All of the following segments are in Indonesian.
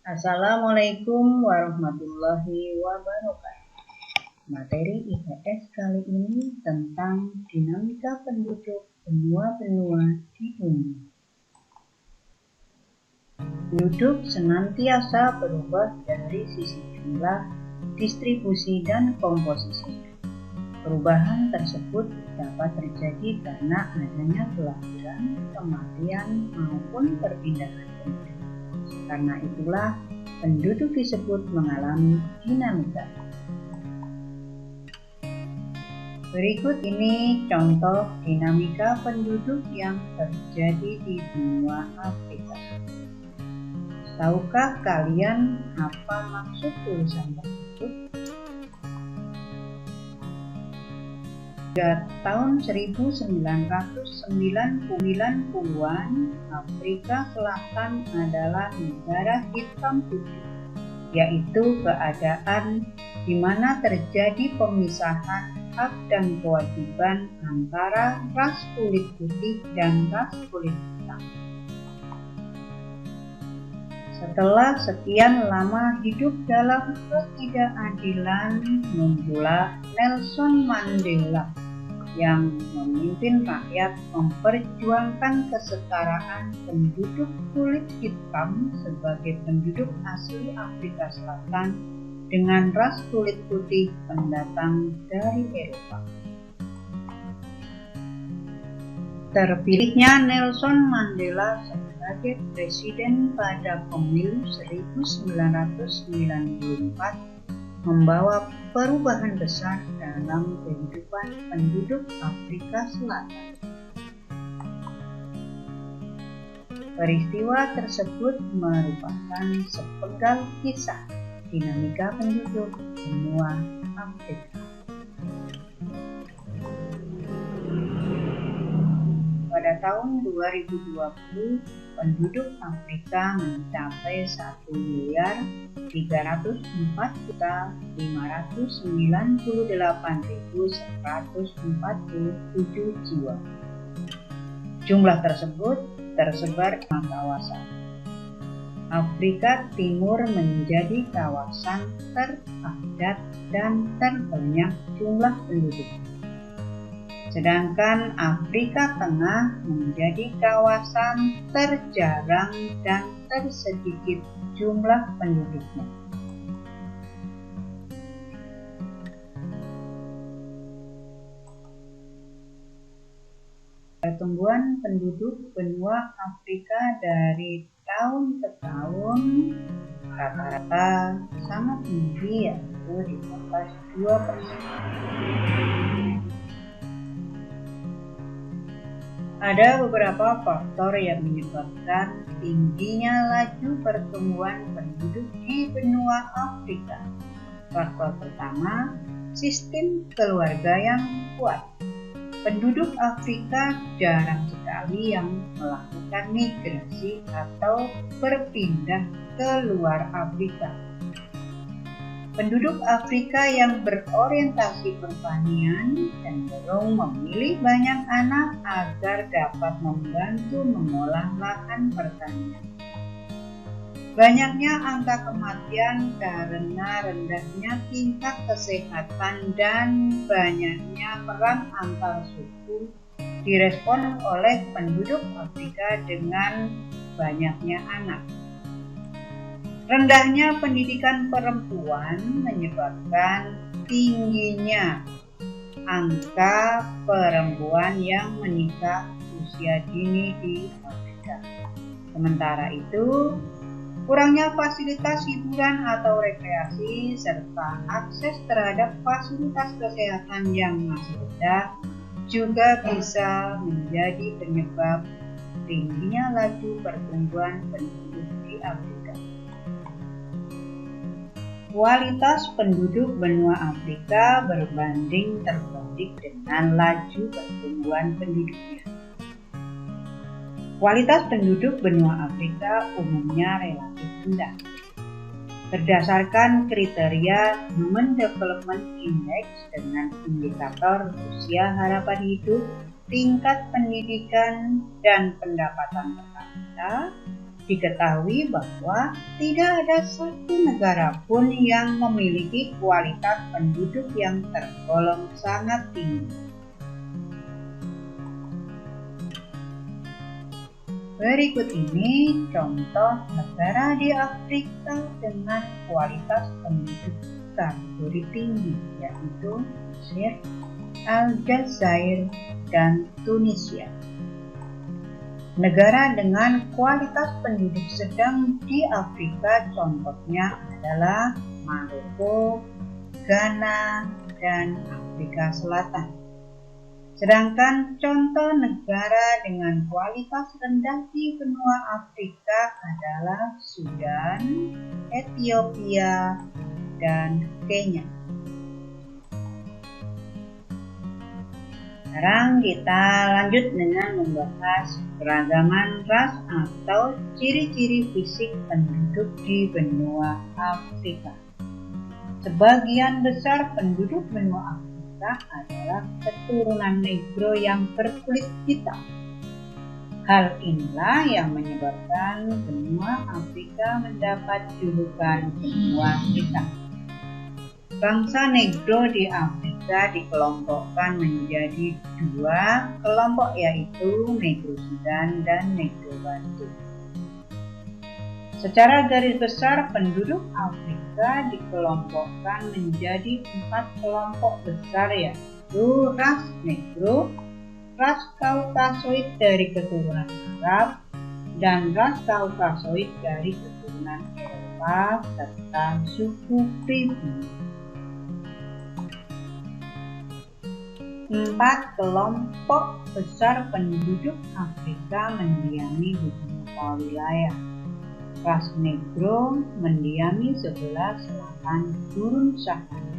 Assalamualaikum warahmatullahi wabarakatuh. Materi IPS kali ini tentang dinamika penduduk benua-benua di dunia. Penduduk senantiasa berubah dari sisi jumlah, distribusi, dan komposisi. Perubahan tersebut dapat terjadi karena adanya kelahiran, kematian, maupun perpindahan penduduk. Karena itulah penduduk disebut mengalami dinamika. Berikut ini contoh dinamika penduduk yang terjadi di benua Afrika. Tahukah kalian apa maksud tulisan tersebut? Pada tahun 1990-an, Afrika Selatan adalah negara hitam putih, yaitu keadaan di mana terjadi pemisahan hak dan kewajiban antara ras kulit putih dan ras kulit hitam. Setelah sekian lama hidup dalam ketidakadilan, muncullah Nelson Mandela yang memimpin rakyat memperjuangkan kesetaraan penduduk kulit hitam sebagai penduduk asli Afrika Selatan dengan ras kulit putih pendatang dari Eropa. Terpilihnya Nelson Mandela sebagai presiden pada pemilu 1994 membawa perubahan besar dalam kehidupan penduduk Afrika Selatan. Peristiwa tersebut merupakan sepenggal kisah dinamika penduduk benua Afrika. Pada tahun 2020, penduduk Afrika mencapai 1.304.598.147 jiwa. Jumlah tersebut tersebar di kawasan. Afrika Timur menjadi kawasan terpadat dan terbanyak jumlah penduduk. Sedangkan Afrika Tengah menjadi kawasan terjarang dan tersedikit jumlah penduduknya. Pertumbuhan penduduk benua Afrika dari tahun ke tahun rata-rata sangat tinggi, yaitu di atas 2%. Ada beberapa faktor yang menyebabkan tingginya laju pertumbuhan penduduk di benua Afrika. Faktor pertama, sistem keluarga yang kuat. Penduduk Afrika jarang sekali yang melakukan migrasi atau berpindah ke luar Afrika. Penduduk Afrika yang berorientasi pertanian cenderung memilih banyak anak agar dapat membantu mengolah lahan pertanian. Banyaknya angka kematian karena rendahnya tingkat kesehatan dan banyaknya perang antar suku direspon oleh penduduk Afrika dengan banyaknya anak. Rendahnya pendidikan perempuan menyebabkan tingginya angka perempuan yang menikah usia dini di Afrika. Sementara itu, kurangnya fasilitas hiburan atau rekreasi serta akses terhadap fasilitas kesehatan yang masih rendah juga bisa menjadi penyebab tingginya laju pertumbuhan penduduk di Afrika. Kualitas penduduk benua Afrika berbanding terbalik dengan laju pertumbuhan penduduknya. Kualitas penduduk benua Afrika umumnya relatif rendah. Berdasarkan kriteria Human Development Index dengan indikator usia harapan hidup, tingkat pendidikan, dan pendapatan per kapita, Diketahui bahwa tidak ada satu negara pun yang memiliki kualitas penduduk yang tergolong sangat tinggi. Berikut ini contoh negara di Afrika dengan kualitas penduduk kategori tinggi, yaitu Mesir, Aljazair, dan Tunisia. Negara dengan kualitas penduduk sedang di Afrika contohnya adalah Maroko, Ghana, dan Afrika Selatan. Sedangkan contoh negara dengan kualitas rendah di benua Afrika adalah Sudan, Ethiopia, dan Kenya. Sekarang kita lanjut dengan membahas keragaman ras atau ciri-ciri fisik penduduk di benua Afrika. Sebagian besar penduduk benua Afrika adalah keturunan Negro yang berkulit hitam. Hal inilah yang menyebabkan benua Afrika mendapat julukan benua hitam. Bangsa Negro di Afrika dikelompokkan menjadi dua kelompok, yaitu Negro Sudan dan Negro Bantu. Secara garis besar, penduduk Afrika dikelompokkan menjadi 4 kelompok besar, yaitu ras Negro, ras Kaukasoid dari keturunan Arab, dan ras Kaukasoid dari keturunan Eropa, serta suku pribumi. 4 kelompok besar penduduk Afrika mendiami beberapa wilayah. Ras Negro mendiami sebelah selatan Gurun Sahara.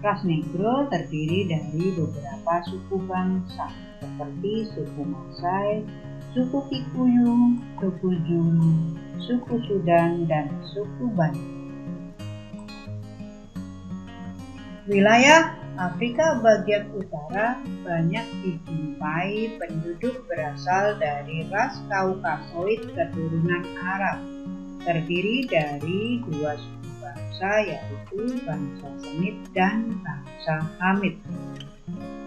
Ras Negro terdiri dari beberapa suku bangsa seperti suku Masai, suku Kikuyu, suku Zulu, suku Sudan, dan suku Bantu. Wilayah Afrika bagian utara banyak dijumpai penduduk berasal dari ras Kaukasoid keturunan Arab, terdiri dari 2 suku bangsa, yaitu bangsa Semit dan bangsa Hamid.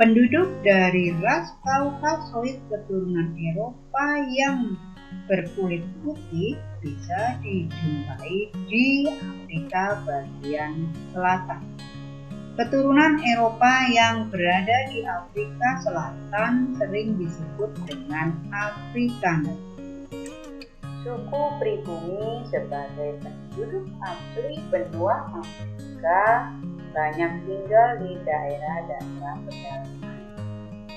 Penduduk dari ras Kaukasoid keturunan Eropa yang berkulit putih bisa dijumpai di Afrika bagian selatan. Keturunan Eropa yang berada di Afrika Selatan sering disebut dengan Afrikaner. Suku pribumi sebagai penduduk asli benua Afrika banyak tinggal di daerah-daerah pedalaman.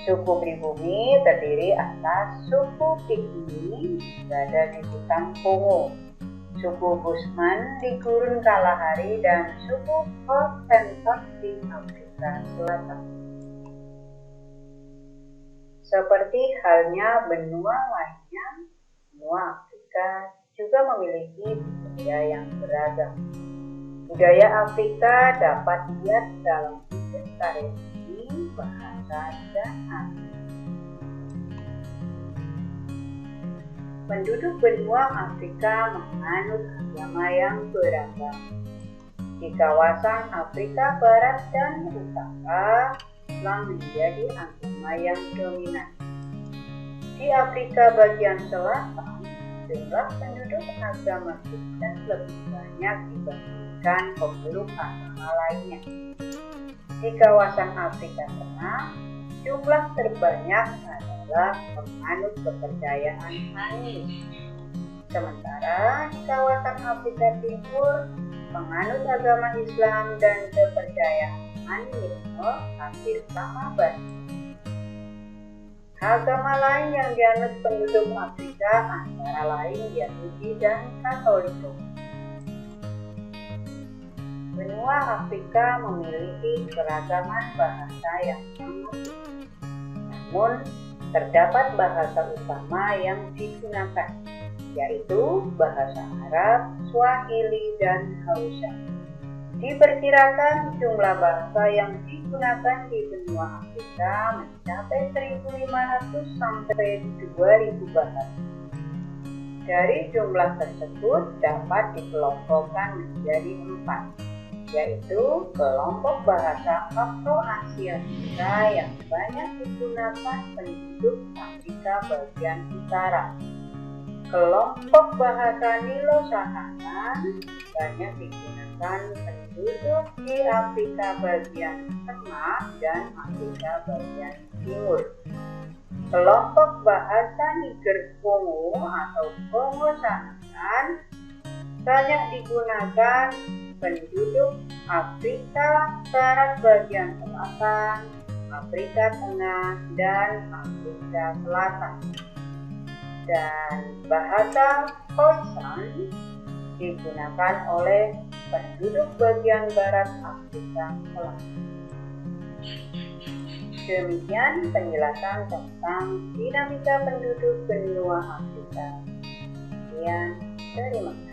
Suku pribumi terdiri atas suku Pygmy berada di hutan Kongo, suku Bushman di Gurun Kalahari, dan suku Hottentot di Afrika Selatan. Seperti halnya benua lainnya, benua Afrika juga memiliki budaya yang beragam. Budaya Afrika dapat dilihat dalam wujud tradisi, bahasa, dan adat. Penduduk benua Afrika menganut agama yang beragam. Di kawasan Afrika Barat dan Utara, Islam menjadi agama yang dominan. Di Afrika bagian selatan, jumlah penduduk agama Kristen lebih banyak dibandingkan pemeluk agama lainnya. Di kawasan Afrika Tengah, jumlah terbanyak adalah penganut kepercayaan animis. Sementara di kawasan Afrika Timur, penganut agama Islam dan kepercayaan animisme hampir sama banyak. Agama lain yang dianut penduduk Afrika antara lain Yahudi dan Katolik. Benua Afrika memiliki keragaman bahasa yang sangat tinggi. Namun, terdapat bahasa utama yang digunakan, yaitu bahasa Arab, Swahili, dan Hausa. Diperkirakan jumlah bahasa yang digunakan di benua Afrika mencapai 1.500 sampai 2.000 bahasa. Dari jumlah tersebut dapat dikelompokkan menjadi 4, yaitu kelompok bahasa Afro-Asiatica yang banyak digunakan penduduk Afrika bagian utara. Kelompok bahasa Nilo-Saharan banyak digunakan penduduk di Afrika bagian tengah dan Afrika bagian timur. Kelompok bahasa Niger-Kongo atau Kongo-Saharan banyak digunakan penduduk Afrika Barat bagian selatan, Afrika Tengah, dan Afrika Selatan. Dan bahasa Khoisan digunakan oleh penduduk bagian barat Afrika Selatan. Demikian penjelasan tentang dinamika penduduk benua Afrika. Sekian, terima kasih.